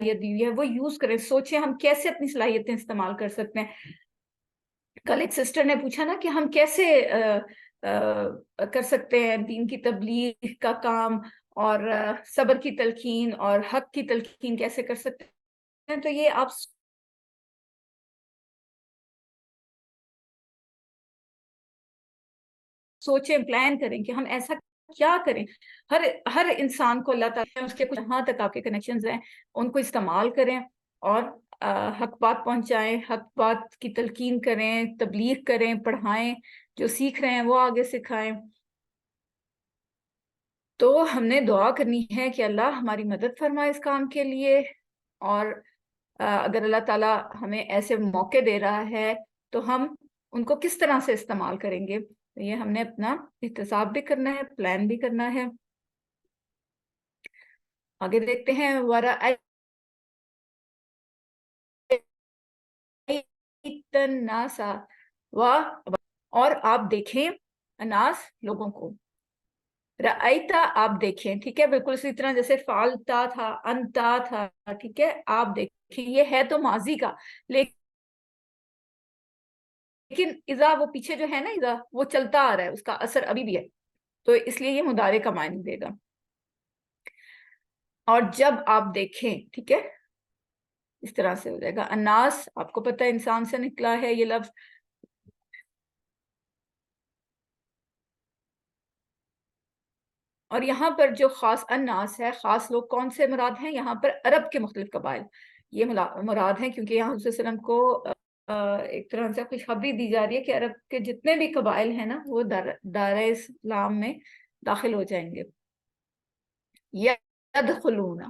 دی ہوئی ہے وہ یوز کریں. سوچیں ہم کیسے اپنی صلاحیتیں استعمال کر سکتے ہیں. کل ایک سسٹر نے پوچھا نا کہ ہم کیسے کر سکتے ہیں دین کی تبلیغ کا کام اور صبر کی تلقین اور حق کی تلقین کیسے کر سکتے ہیں. تو یہ آپ سوچیں, پلان کریں کہ ہم ایسا کیا کریں. ہر انسان کو اللہ تعالیٰ اس کے کچھ جہاں تک آپ کے کنیکشنز ہیں ان کو استعمال کریں اور حق بات پہنچائیں, حق بات کی تلقین کریں, تبلیغ کریں, پڑھائیں, جو سیکھ رہے ہیں وہ آگے سکھائیں. تو ہم نے دعا کرنی ہے کہ اللہ ہماری مدد فرمائے اس کام کے لیے, اور اگر اللہ تعالیٰ ہمیں ایسے موقع دے رہا ہے تو ہم ان کو کس طرح سے استعمال کریں گے. یہ ہم نے اپنا احتساب بھی کرنا ہے, پلان بھی کرنا ہے. آگے دیکھتے ہیں. اور آپ دیکھیں اناس لوگوں کو, رأیتا آپ دیکھیں, ٹھیک ہے, بالکل اسی طرح جیسے فالتا تھا, انتا تھا, ٹھیک ہے, آپ دیکھیں. یہ ہے تو ماضی کا, لیکن اذا وہ پیچھے جو ہے نا, اذا وہ چلتا آ رہا ہے, اس کا اثر ابھی بھی ہے, تو اس لیے یہ مضارع کا معنی دے گا. اور جب آپ دیکھیں, ٹھیک ہے, اس طرح سے ہو جائے گا. اناس آپ کو پتہ ہے انسان سے نکلا ہے یہ لفظ, اور یہاں پر جو خاص اناس ہے, خاص لوگ کون سے مراد ہیں یہاں پر؟ عرب کے مختلف قبائل یہ مراد ہیں, کیونکہ یہاں حضرت صلی اللہ علیہ وسلم کو ایک طرح سے خوشخبری دی جا رہی ہے کہ عرب کے جتنے بھی قبائل ہیں نا وہ دائرہ اسلام میں داخل ہو جائیں گے. یدخلون,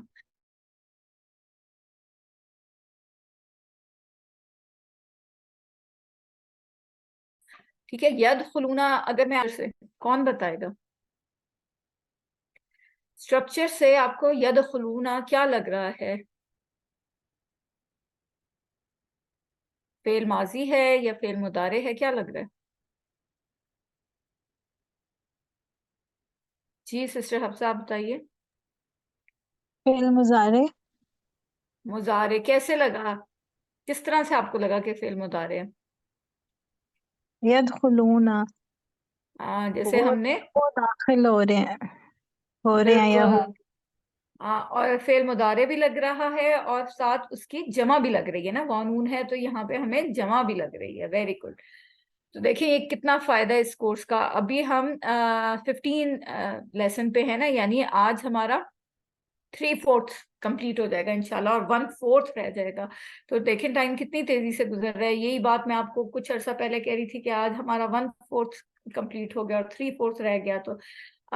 ٹھیک ہے, یدخلون. اگر میں سے کون بتائے گا اسٹرکچر سے آپ کو یدخلون کیا لگ رہا ہے؟ فعل ماضی ہے یا فعل مضارع ہے, کیا لگ رہا ہے؟ جی سسٹر حفصہ آپ بتائیے. فعل مضارع. مضارع کیسے لگا, کس طرح سے آپ کو لگا کہ فعل مضارع ہے؟ یدخلون, جیسے ہم نے وہ داخل ہو رہے ہیں یا بالکل, ہوں. اور فعل مضارع بھی لگ رہا ہے اور ساتھ اس کی جمع بھی لگ رہی ہے نا, وانون ہے تو یہاں پہ ہمیں جمع بھی لگ رہی ہے. Very good. تو دیکھیں یہ کتنا فائدہ ہے اس کورس کا. ابھی ہم 15 لیسن پہ ہے نا, یعنی آج ہمارا 3/4 کمپلیٹ ہو جائے گا انشاءاللہ, اور 1/4 رہ جائے گا. تو دیکھیں ٹائم کتنی تیزی سے گزر رہا ہے. یہی بات میں آپ کو کچھ عرصہ پہلے کہہ رہی تھی کہ آج ہمارا 1/4 کمپلیٹ ہو گیا اور 3/4 رہ گیا. تو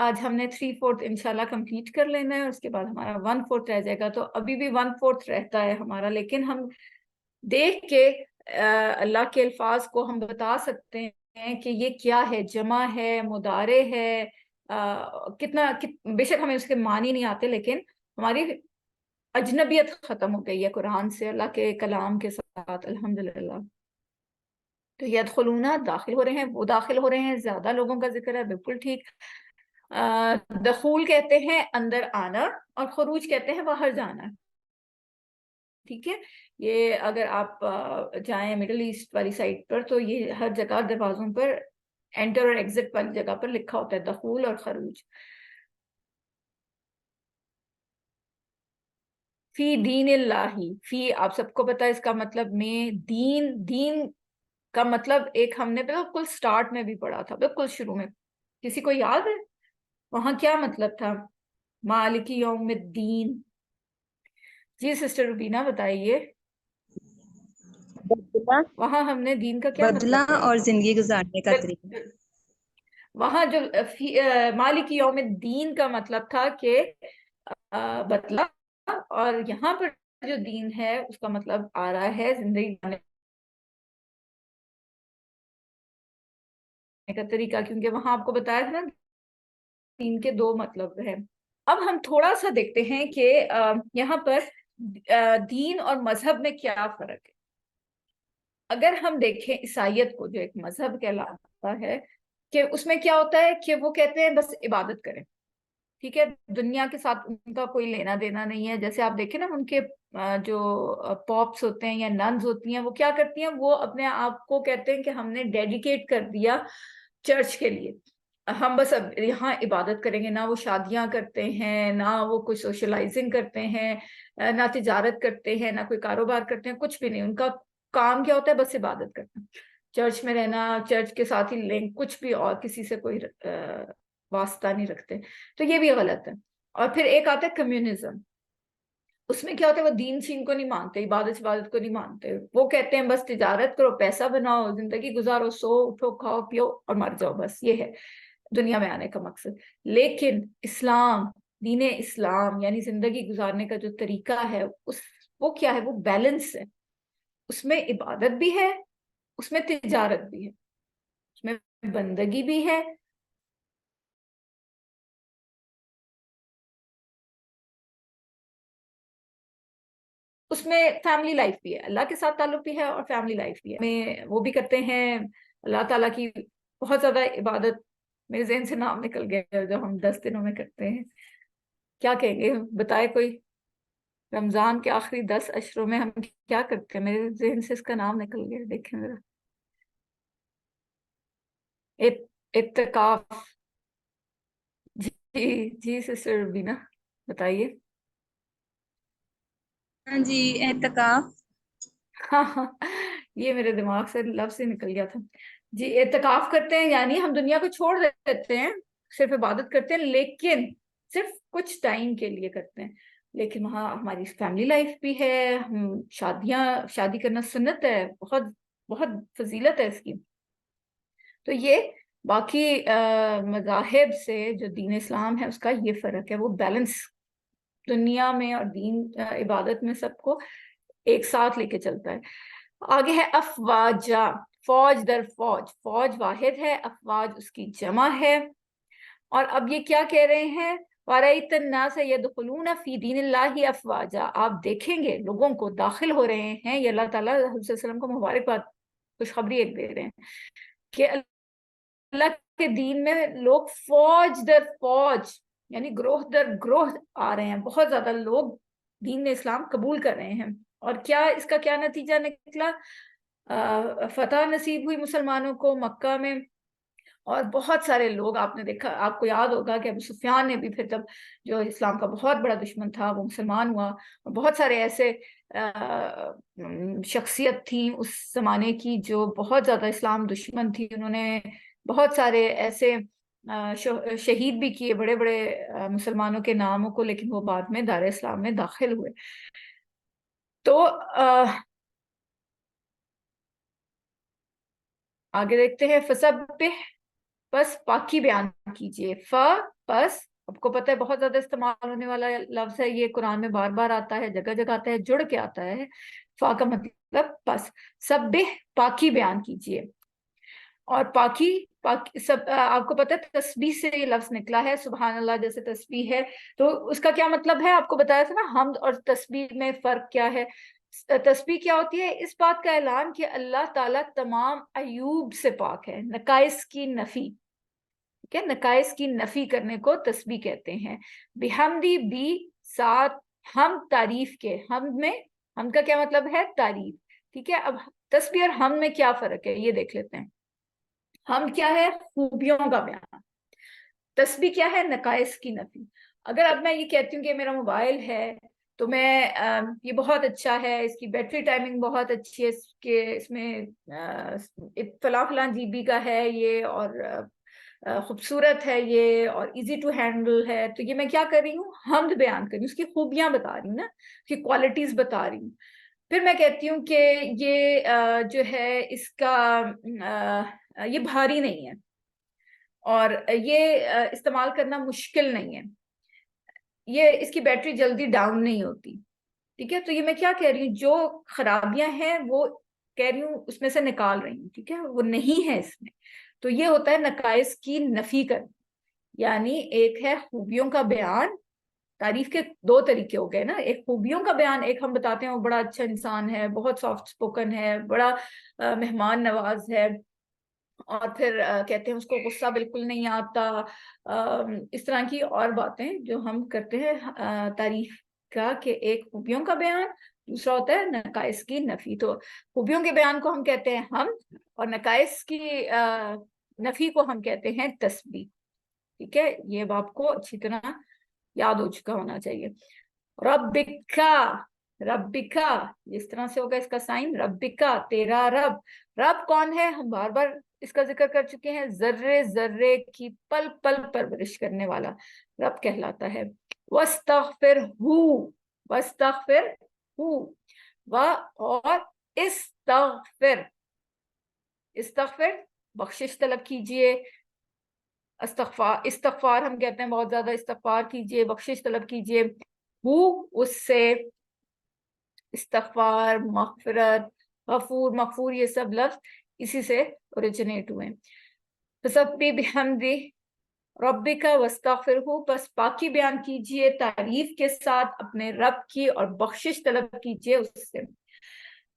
آج ہم نے 3/4 انشاءاللہ کمپلیٹ کر لینا ہے, اور اس کے بعد ہمارا 1/4 رہ جائے گا. تو ابھی بھی 1/4 رہتا ہے ہمارا, لیکن ہم دیکھ کے اللہ کے الفاظ کو ہم بتا سکتے ہیں کہ یہ کیا ہے, جمع ہے, مضارع ہے, کتنا بے شک ہمیں اس کے معنی نہیں آتے, لیکن ہماری اجنبیت ختم ہو گئی ہے قرآن سے, اللہ کے کلام کے ساتھ, الحمدللہ. تو یدخلون داخل ہو رہے ہیں, وہ داخل ہو رہے ہیں, زیادہ لوگوں کا ذکر ہے, بالکل ٹھیک. دخول کہتے ہیں اندر آنا, اور خروج کہتے ہیں باہر جانا, ٹھیک ہے. یہ اگر آپ جائیں مڈل ایسٹ والی سائڈ پر تو یہ ہر جگہ دروازوں پر انٹر اور ایگزٹ والی جگہ پر لکھا ہوتا ہے دخول اور خروج. فی دین اللہ, فی آپ سب کو پتا ہے اس کا مطلب میں, دین کا مطلب ایک ہم نے بالکل سٹارٹ میں بھی پڑھا تھا, بالکل شروع میں. کسی کو یاد ہے وہاں کیا مطلب تھا؟ مالک یوم الدین. جی سسٹر روبینہ بتائیے, وہاں ہم نے دین کا کیا بدلہ مطلب پڑھا اور تھا؟ زندگی گزارنے کا طریقہ. وہاں جو مالک یوم الدین کا مطلب تھا کہ بدلہ, اور یہاں پر جو دین ہے اس کا مطلب آ رہا ہے زندگی کا طریقہ, کیونکہ وہاں آپ کو بتایا تھا نا دین کے 2 مطلب ہیں. اب ہم تھوڑا سا دیکھتے ہیں کہ یہاں پر دین اور مذہب میں کیا فرق ہے. اگر ہم دیکھیں عیسائیت کو, جو ایک مذہب کہلاتا ہے, کہ اس میں کیا ہوتا ہے کہ وہ کہتے ہیں بس عبادت کریں, ٹھیک ہے، دنیا کے ساتھ ان کا کوئی لینا دینا نہیں ہے. جیسے آپ دیکھیں نا ان کے جو پاپس ہوتے ہیں یا ننز ہوتی ہیں وہ کیا کرتی ہیں، وہ اپنے آپ کو کہتے ہیں کہ ہم نے ڈیڈیکیٹ کر دیا چرچ کے لیے، ہم بس اب یہاں عبادت کریں گے. نہ وہ شادیاں کرتے ہیں، نہ وہ کوئی سوشلائزنگ کرتے ہیں، نہ تجارت کرتے ہیں، نہ کوئی کاروبار کرتے ہیں، کچھ بھی نہیں. ان کا کام کیا ہوتا ہے؟ بس عبادت کرنا، چرچ میں رہنا، چرچ کے ساتھ ہی لنک، کچھ بھی اور کسی سے کوئی واسطہ نہیں رکھتے. تو یہ بھی غلط ہے. اور پھر ایک آتا ہے کمیونزم. اس میں کیا ہوتا ہے؟ وہ دین سین کو نہیں مانتے، عبادت کو نہیں مانتے. وہ کہتے ہیں بس تجارت کرو، پیسہ بناؤ، زندگی گزارو، سو اٹھو، کھاؤ پیو اور مر جاؤ، بس یہ ہے دنیا میں آنے کا مقصد. لیکن اسلام، دین اسلام یعنی زندگی گزارنے کا جو طریقہ ہے وہ کیا ہے؟ وہ بیلنس ہے. اس میں عبادت بھی ہے، اس میں تجارت بھی ہے، اس میں بندگی بھی ہے، اس میں فیملی لائف بھی ہے، اللہ کے ساتھ تعلق بھی ہے اور فیملی لائف بھی ہے. میں وہ بھی کرتے ہیں اللہ تعالیٰ کی بہت زیادہ عبادت. میرے ذہن سے نام نکل گیا جو ہم 10 دنوں میں کرتے ہیں. کیا کہیں گے؟ بتائے کوئی. رمضان کے آخری 10 اشروں میں ہم کیا کرتے ہیں؟ میرے ذہن سے اس کا نام نکل گیا، دیکھیں ذرا. اعتکاف. جی جی سسٹر بینا بتائیے. ہاں جی، اعتکاف. ہاں ہاں، یہ میرے دماغ سے لفظ ہی نکل گیا تھا. جی اعتکاف کرتے ہیں یعنی ہم دنیا کو چھوڑ دیتے ہیں، صرف عبادت کرتے ہیں، لیکن صرف کچھ ٹائم کے لیے کرتے ہیں. لیکن وہاں ہماری فیملی لائف بھی ہے. ہم شادی کرنا سنت ہے، بہت بہت فضیلت ہے اس کی. تو یہ باقی مذاہب سے جو دین اسلام ہے اس کا یہ فرق ہے، وہ بیلنس دنیا میں اور دین عبادت میں سب کو ایک ساتھ لے کے چلتا ہے. آگے ہے افواجا، فوج در فوج. فوج واحد ہے، افواج اس کی جمع ہے. اور اب یہ کیا کہہ رہے ہیں؟ وَرَأَيْتَ النَّاسَ يَدْخُلُونَ فِي دِينِ اللَّهِ أَفْوَاجًا. آپ دیکھیں گے لوگوں کو داخل ہو رہے ہیں. یہ اللہ تعالیٰ حضرت صلی اللہ علیہ وسلم کو مبارکباد، خوشخبری ایک دے رہے ہیں کہ اللہ کے دین میں لوگ فوج در فوج یعنی گروہ در گروہ آ رہے ہیں. بہت زیادہ لوگ دین اسلام قبول کر رہے ہیں. اور کیا اس کا کیا نتیجہ نکلا؟ فتح نصیب ہوئی مسلمانوں کو مکہ میں. اور بہت سارے لوگ، آپ نے دیکھا، آپ کو یاد ہوگا کہ ابو سفیان نے بھی پھر جب جو اسلام کا بہت بڑا دشمن تھا وہ مسلمان ہوا. اور بہت سارے ایسے شخصیت تھیں اس زمانے کی جو بہت زیادہ اسلام دشمن تھی. انہوں نے بہت سارے ایسے شہید بھی کیے بڑے بڑے مسلمانوں کے ناموں کو، لیکن وہ بعد میں دار اسلام میں داخل ہوئے. تو آگے دیکھتے ہیں. فسبح، بس پاکی بیان کیجئے. پس آپ کو پتہ ہے بہت زیادہ استعمال ہونے والا لفظ ہے یہ، قرآن میں بار بار آتا ہے، جگہ جگہ آتا ہے، جڑ کے آتا ہے. فا کا مطلب پس. سبح، پاکی بیان کیجئے. اور پاکی سب آپ کو پتہ ہے تسبیح سے یہ لفظ نکلا ہے. سبحان اللہ جیسے تسبیح ہے، تو اس کا کیا مطلب ہے؟ آپ کو بتایا تھا نا حمد اور تسبیح میں فرق کیا ہے. تسبیح کیا ہوتی ہے؟ اس بات کا اعلان کہ اللہ تعالیٰ تمام عیوب سے پاک ہے، نقائص کی نفی. ٹھیک ہے، نقائص کی نفی کرنے کو تسبیح کہتے ہیں. بحمدی بھی ساتھ ہم تعریف کے. حمد کا کیا مطلب ہے؟ تعریف. ٹھیک ہے، اب تسبیح اور حمد میں کیا فرق ہے یہ دیکھ لیتے ہیں. حمد کیا ہے؟ خوبیوں کا بیان. تسبیح کیا ہے؟ نقائص کی نفی. اگر اب میں یہ کہتی ہوں کہ میرا موبائل ہے تو میں یہ بہت اچھا ہے، اس کی بیٹری ٹائمنگ بہت اچھی ہے، اس میں فلاں فلاں جی بی کا ہے یہ، اور خوبصورت ہے یہ، اور ایزی ٹو ہینڈل ہے، تو یہ میں کیا کر رہی ہوں؟ حمد بیان کر رہی ہوں، اس کی خوبیاں بتا رہی ہوں نا، اس کی کوالٹیز بتا رہی ہوں. پھر میں کہتی ہوں کہ یہ جو ہے اس کا یہ بھاری نہیں ہے، اور یہ استعمال کرنا مشکل نہیں ہے، یہ اس کی بیٹری جلدی ڈاؤن نہیں ہوتی. ٹھیک ہے، تو یہ میں کیا کہہ رہی ہوں؟ جو خرابیاں ہیں وہ کہہ رہی ہوں اس میں سے نکال رہی ہوں. ٹھیک ہے، وہ نہیں ہے اس میں. تو یہ ہوتا ہے نقائص کی نفی کرنا. یعنی ایک ہے خوبیوں کا بیان. تعریف کے 2 طریقے ہو گئے نا، ایک خوبیوں کا بیان، ایک ہم بتاتے ہیں وہ بڑا اچھا انسان ہے، بہت سافٹ سپوکن ہے، بڑا مہمان نواز ہے، اور پھر کہتے ہیں اس کو غصہ بالکل نہیں آتا، اس طرح کی اور باتیں جو ہم کرتے ہیں تعریف کا، کہ ایک خوبیوں کا بیان، دوسرا ہوتا ہے نقائص کی نفی. تو خوبیوں کے بیان کو ہم کہتے ہیں حمد، اور نقائص کی نفی کو ہم کہتے ہیں تسبیح. ٹھیک ہے، یہ اب آپ کو اچھی طرح یاد ہو چکا ہونا چاہیے. ربکا، ربکا جس طرح سے ہوگا اس کا سائن، ربکا تیرا رب. رب کون ہے؟ ہم بار بار اس کا ذکر کر چکے ہیں، ذرے ذرے کی پل پل پرورش کرنے والا رب کہلاتا ہے. وَاسْتَغْفِرْهُ، وَاسْتَغْفِرْهُ، اور استغفر، استغفر بخشش طلب کیجئے. استغفار ہم کہتے ہیں بہت زیادہ، استغفار کیجئے، بخشش طلب کیجئے. وہ اس سے استغفار، مغفرت، غفور، مغفور، یہ سب لفظ اسی سے اوریجنیٹ ہوئے. فسبح بحمد ربک واستغفرہ، بس پاکی بیان کیجئے تعریف کے ساتھ اپنے رب کی، اور بخشش طلب کیجئے اس سے.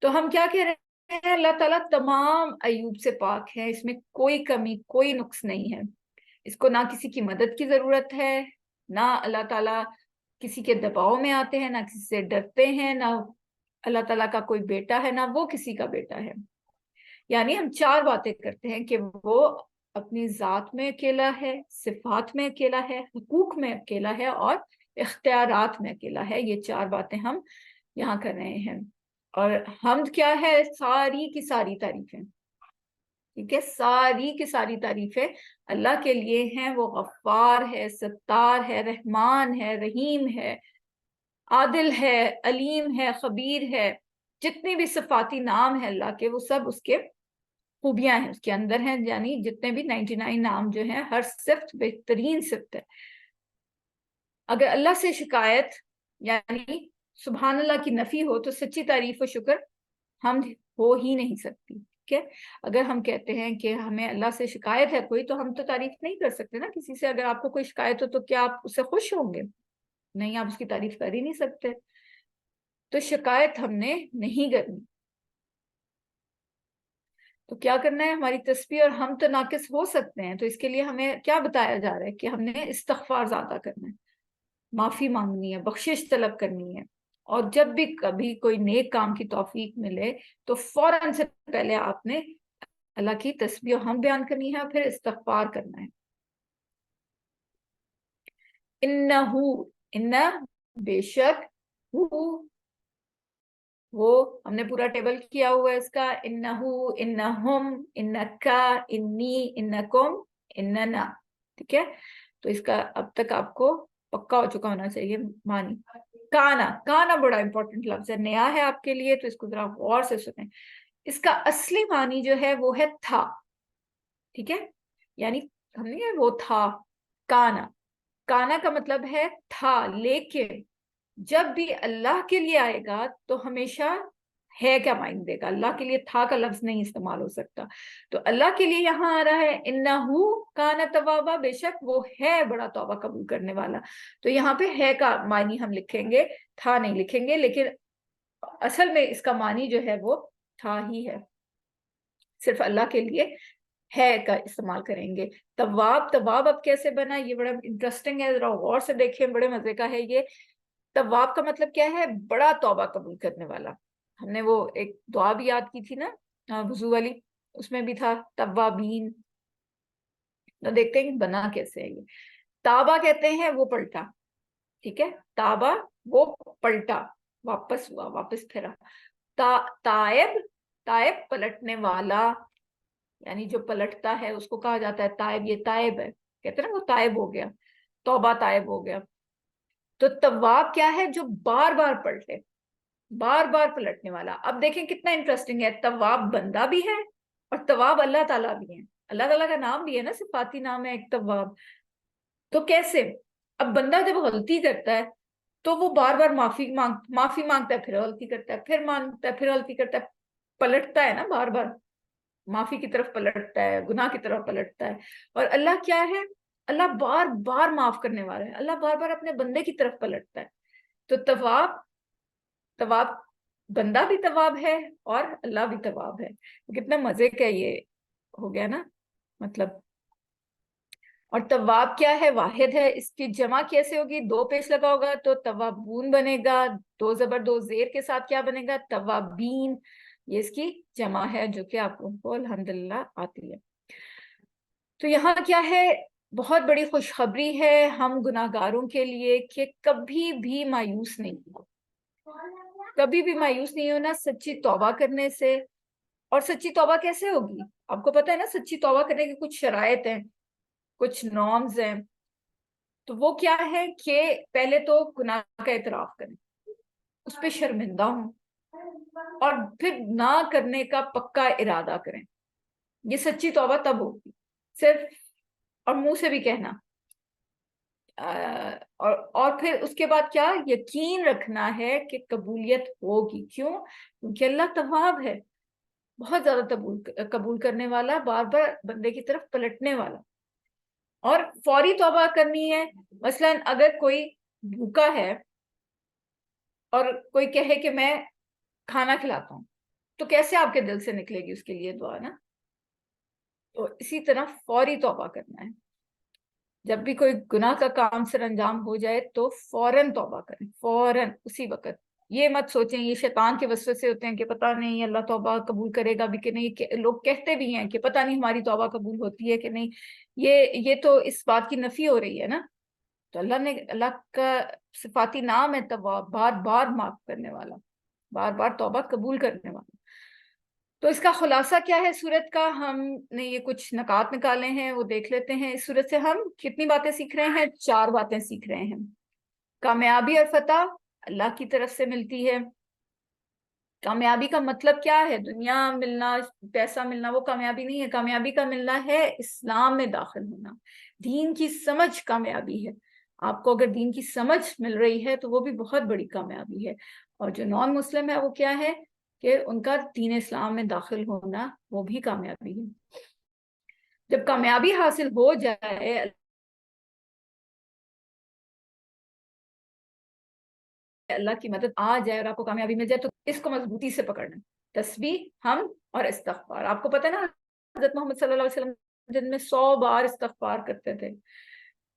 تو ہم کیا کہہ رہے ہیں؟ اللہ تعالیٰ تمام عیوب سے پاک ہے، اس میں کوئی کمی، کوئی نقص نہیں ہے. اس کو نہ کسی کی مدد کی ضرورت ہے، نہ اللہ تعالیٰ کسی کے دباؤ میں آتے ہیں، نہ کسی سے ڈرتے ہیں، نہ اللہ تعالیٰ کا کوئی بیٹا ہے، نہ وہ کسی کا بیٹا ہے. یعنی ہم چار باتیں کرتے ہیں کہ وہ اپنی ذات میں اکیلا ہے، صفات میں اکیلا ہے، حقوق میں اکیلا ہے، اور اختیارات میں اکیلا ہے. یہ چار باتیں ہم یہاں کر رہے ہیں. اور حمد کیا ہے؟ ساری کی ساری تعریفیں، ٹھیک ہے، ساری کی ساری تعریفیں اللہ کے لیے ہیں. وہ غفار ہے، ستار ہے، رحمان ہے، رحیم ہے، عادل ہے، علیم ہے، خبیر ہے. جتنے بھی صفاتی نام ہیں اللہ کے، وہ سب اس کے خوبیاں ہیں، اس کے اندر ہیں. یعنی جتنے بھی 99 نام جو ہیں، ہر صفت بہترین صفت ہے. اگر اللہ سے شکایت یعنی سبحان اللہ کی نفی ہو، تو سچی تعریف و شکر حمد ہو ہی نہیں سکتی. ٹھیک ہے، اگر ہم کہتے ہیں کہ ہمیں اللہ سے شکایت ہے کوئی، تو ہم تو تعریف نہیں کر سکتے نا کسی سے. اگر آپ کو کوئی شکایت ہو تو کیا آپ اس سے خوش ہوں گے؟ نہیں، آپ اس کی تعریف کر ہی نہیں سکتے. تو شکایت ہم نے نہیں کرنی. تو کیا کرنا ہے؟ ہماری تسبیح اور ہم تو ناقص ہو سکتے ہیں، تو اس کے لیے ہمیں کیا بتایا جا رہا ہے کہ ہم نے استغفار زیادہ کرنا ہے، معافی مانگنی ہے، بخشش طلب کرنی ہے. اور جب بھی کبھی کوئی نیک کام کی توفیق ملے، تو فوراً سے پہلے آپ نے اللہ کی تسبیح و حمد بیان کرنی ہے، اور پھر استغفار کرنا ہے. انہو، انہ بے شک، وہ ہم نے پورا ٹیبل کیا ہوا ہے اس کا. انہو، انہم، انکا، انی، انکم، اننا. ٹھیک ہے، تو اس کا اب تک آپ کو پکا ہو چکا ہونا چاہیے معنی. کانا، کانا بڑا امپورٹنٹ لفظ ہے، نیا ہے آپ کے لیے، تو اس کو ذرا غور سے سنیں. اس کا اصلی معنی جو ہے وہ ہے تھا. ٹھیک ہے، یعنی ہم نے وہ تھا. کانا، کانا کا مطلب ہے تھا. لیکن جب بھی اللہ کے لیے آئے گا تو ہمیشہ ہے کا معنی دے گا. اللہ کے لیے تھا کا لفظ نہیں استعمال ہو سکتا. تو اللہ کے لیے یہاں آ رہا ہے انہو کان توابا، بے شک وہ ہے بڑا توبہ قبول کرنے والا. تو یہاں پہ ہے کا معنی ہم لکھیں گے، تھا نہیں لکھیں گے. لیکن اصل میں اس کا معنی جو ہے وہ تھا ہی ہے. صرف اللہ کے لیے ہے کا استعمال کریں گے. تواب، تواب اب کیسے بنا؟ یہ بڑا انٹرسٹنگ ہے، ذرا غور سے دیکھیں، بڑے مزے کا ہے یہ. تواب کا مطلب کیا ہے؟ بڑا توبہ قبول کرنے والا. ہم نے وہ ایک دعا بھی یاد کی تھی نا وضو والی، اس میں بھی تھا توابین. تو دیکھتے ہیں بنا کیسے ہے یہ. تابا کہتے ہیں وہ پلٹا. ٹھیک ہے، تابا وہ پلٹا، واپس ہوا، واپس پھرا. تائب، تائب پلٹنے والا، یعنی جو پلٹتا ہے اس کو کہا جاتا ہے تائب. یہ تائب ہے، کہتے ہیں نا وہ تائب ہو گیا، توبہ تائب ہو گیا. تو تواب کیا ہے؟ جو بار بار پلٹے، بار بار پلٹنے والا. اب دیکھیں کتنا انٹرسٹنگ ہے، تواب بندہ بھی ہے اور تواب اللہ تعالیٰ بھی ہے. اللہ تعالیٰ کا نام بھی ہے نا، صفاتی نام ہے ایک تواب. تو کیسے؟ اب بندہ جب غلطی کرتا ہے تو وہ بار بار معافی مانگتا ہے، پھر غلطی کرتا ہے، پھر مانگتا ہے، پھر غلطی کرتا ہے، پلٹتا ہے نا بار بار، معافی کی طرف پلٹتا ہے، گناہ کی طرف پلٹتا ہے. اور اللہ کیا ہے؟ اللہ بار بار معاف کرنے والا ہے. اللہ بار بار اپنے بندے کی طرف پلٹتا ہے. تو تواب، تواب بندہ بھی تواب ہے اور اللہ بھی تواب ہے. کتنا مزے کا یہ ہو گیا نا. مطلب. اور تواب کیا ہے؟ واحد ہے. اس کی جمع کیسے ہوگی؟ دو پیش لگا ہوگا تو توابون بنے گا. دو زبر دو زیر کے ساتھ کیا بنے گا؟ توابین. یہ اس کی جمع ہے جو کہ آپ لوگوں کو الحمدللہ آتی ہے. تو یہاں کیا ہے؟ بہت بڑی خوشخبری ہے ہم گناہگاروں کے لیے کہ کبھی بھی مایوس نہیں ہو. کبھی بھی مایوس نہیں ہونا سچی توبہ کرنے سے. اور سچی توبہ کیسے ہوگی؟ آپ کو پتہ ہے نا سچی توبہ کرنے کی کچھ شرائط ہیں, کچھ نارمز ہیں. تو وہ کیا ہے کہ پہلے تو گناہ کا اعتراف کریں, اس پہ شرمندہ ہوں, اور پھر نہ کرنے کا پکا ارادہ کریں. یہ سچی توبہ تب ہوگی. صرف اور منہ سے بھی کہنا, اور پھر اس کے بعد کیا یقین رکھنا ہے کہ قبولیت ہوگی. کیوں؟ کیونکہ اللہ تواب ہے, بہت زیادہ قبول کرنے والا, بار بار بندے کی طرف پلٹنے والا. اور فوری توبہ کرنی ہے. مثلا اگر کوئی بھوکا ہے اور کوئی کہے کہ میں کھانا کھلاتا ہوں, تو کیسے آپ کے دل سے نکلے گی اس کے لیے دعا نا؟ تو اسی طرح فوری توبہ کرنا ہے. جب بھی کوئی گناہ کا کام سر انجام ہو جائے تو فوراً توبہ کریں, فوراً اسی وقت. یہ مت سوچیں یہ شیطان کے وسوسے ہوتے ہیں کہ پتہ نہیں اللہ توبہ قبول کرے گا بھی کہ نہیں. لوگ کہتے بھی ہیں کہ پتہ نہیں ہماری توبہ قبول ہوتی ہے کہ نہیں. یہ تو اس بات کی نفی ہو رہی ہے نا. تو اللہ کا صفاتی نام ہے تواب, بار بار معاف کرنے والا, بار بار توبہ قبول کرنے والا. تو اس کا خلاصہ کیا ہے سورت کا؟ ہم نے یہ کچھ نکات نکالے ہیں, وہ دیکھ لیتے ہیں. اس سورت سے ہم کتنی باتیں سیکھ رہے ہیں؟ 4 باتیں سیکھ رہے ہیں. کامیابی اور فتح اللہ کی طرف سے ملتی ہے. کامیابی کا مطلب کیا ہے؟ دنیا ملنا, پیسہ ملنا وہ کامیابی نہیں ہے. کامیابی کا ملنا ہے اسلام میں داخل ہونا, دین کی سمجھ کامیابی ہے. آپ کو اگر دین کی سمجھ مل رہی ہے تو وہ بھی بہت بڑی کامیابی ہے. اور جو نان مسلم ہے وہ کیا ہے کہ ان کا دین اسلام میں داخل ہونا وہ بھی کامیابی ہے. جب کامیابی حاصل ہو جائے, اللہ کی مدد آ جائے اور آپ کو کامیابی مل جائے, تو اس کو مضبوطی سے پکڑنا. تسبیح, حمد اور استغفار. آپ کو پتہ ہے نا حضرت محمد صلی اللہ علیہ وسلم دن میں 100 بار استغفار کرتے تھے.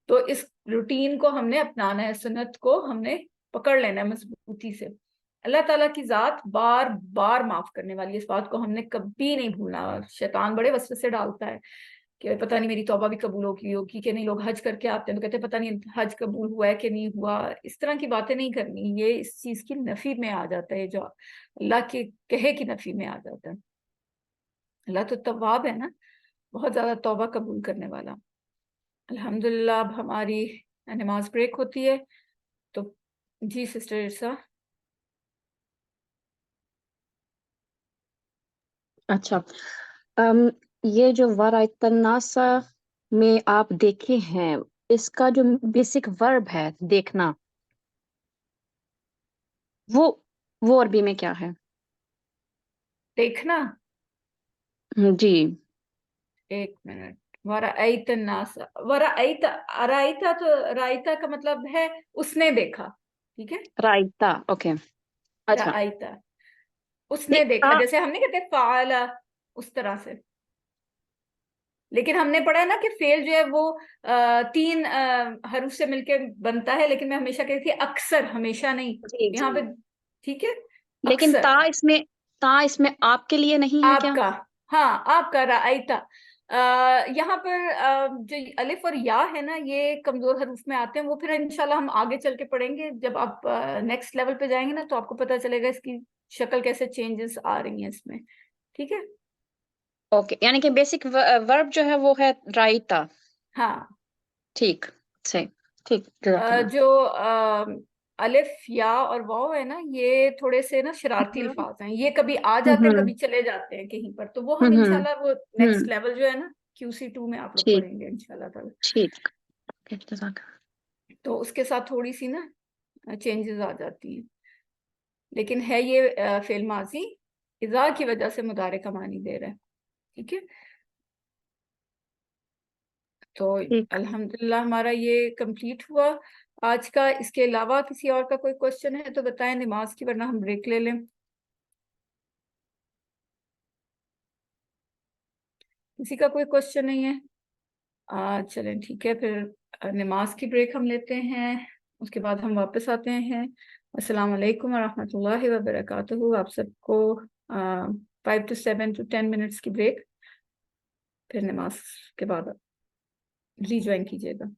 تو اس روٹین کو ہم نے اپنانا ہے, سنت کو ہم نے پکڑ لینا ہے مضبوطی سے. اللہ تعالیٰ کی ذات بار بار معاف کرنے والی ہے, اس بات کو ہم نے کبھی نہیں بھولنا. شیطان بڑے وسوسے ڈالتا ہے کہ پتہ نہیں میری توبہ بھی قبول ہوگی کہ نہیں. لوگ حج کر کے آتے ہیں تو کہتے ہیں پتہ نہیں حج قبول ہوا ہے کہ نہیں ہوا. اس طرح کی باتیں نہیں کرنی, یہ اس چیز کی نفی میں آ جاتا ہے, جو اللہ کے کہے کی نفی میں آ جاتا ہے. اللہ تو تواب ہے نا, بہت زیادہ توبہ قبول کرنے والا. الحمدللہ اب ہماری نماز بریک ہوتی ہے. تو جی سسٹر عرصہ. اچھا. یہ جو ورایت الناسا میں آپ دیکھے ہیں, اس کا جو بیسک ورب ہے دیکھنا, وہ عربی میں کیا ہے؟ دیکھنا, جی. ایک منٹ. ورأیت الناس, ورأیت, ارائیتا, تو رائتا کا مطلب ہے اس نے دیکھا. ٹھیک ہے, رائتا, اوکے. اچھا. رأیتا اس نے نہیں دیکھا, جیسے ہم نہیں کہتے فعل, اس طرح سے. لیکن ہم نے پڑھا ہے نا کہ فعل جو ہے وہ 3 حروف سے مل کے بنتا ہے, لیکن میں ہمیشہ کہتی تھی اکثر, ہمیشہ نہیں. جی یہاں پہ جی, ٹھیک ہے لیکن اکثر. تا اس میں آپ کے لیے نہیں ہے آپ کیا؟ کا, ہاں آپ کا رأیتا. یہاں پر جو الف اور یا ہے نا, یہ کمزور حروف میں آتے ہیں. وہ پھر انشاءاللہ ہم آگے چل کے پڑھیں گے. جب آپ نیکسٹ لیول پہ جائیں گے نا تو آپ کو پتہ چلے گا اس کی شکل کیسے چینجز آ رہی ہیں اس میں. ٹھیک ہے, اوکے, یعنی کہ بیسک ورب جو ہے وہ ہے رائتا. ہاں. ٹھیک, صحیح, ٹھیک. جزاک اللہ. جو الف یا اور واو ہے نا, یہ تھوڑے سے نا شرارتی الفاظ ہیں. یہ کبھی آ جاتے ہیں, ہوں کبھی چلے جاتے ہیں کہیں پر. تو وہ ہم ہوں انشاءاللہ وہ ہوں نیکسٹ لیول جو ہے نا QC2 میں آپ لوگ ٹھیک پڑھیں گے انشاءاللہ تعالی. ٹھیک. اوکے, جزاک اللہ. تو اس کے ساتھ تھوڑی سی نا چینجز آ جاتی ہیں, لیکن ہے یہ فعل ماضی اذا کی وجہ سے مضارع کا معنی دے رہا ہے. ٹھیک ہے, تو ٹھیک. الحمدللہ ہمارا یہ کمپلیٹ ہوا آج کا. اس کے علاوہ کسی اور کا کوئی کوشچن ہے تو بتائیں نماز کی, ورنہ ہم بریک لے لیں. کسی کا کوئی کوشچن نہیں ہے؟ چلیں ٹھیک ہے، پھر نماز کی بریک ہم لیتے ہیں، اس کے بعد ہم واپس آتے ہیں۔ السلام علیکم ورحمۃ اللہ وبرکاتہ۔ آپ سب کو 5 to 7 to 10 منٹس کی بریک، پھر نماز کے بعد ری جوائن کیجیے گا۔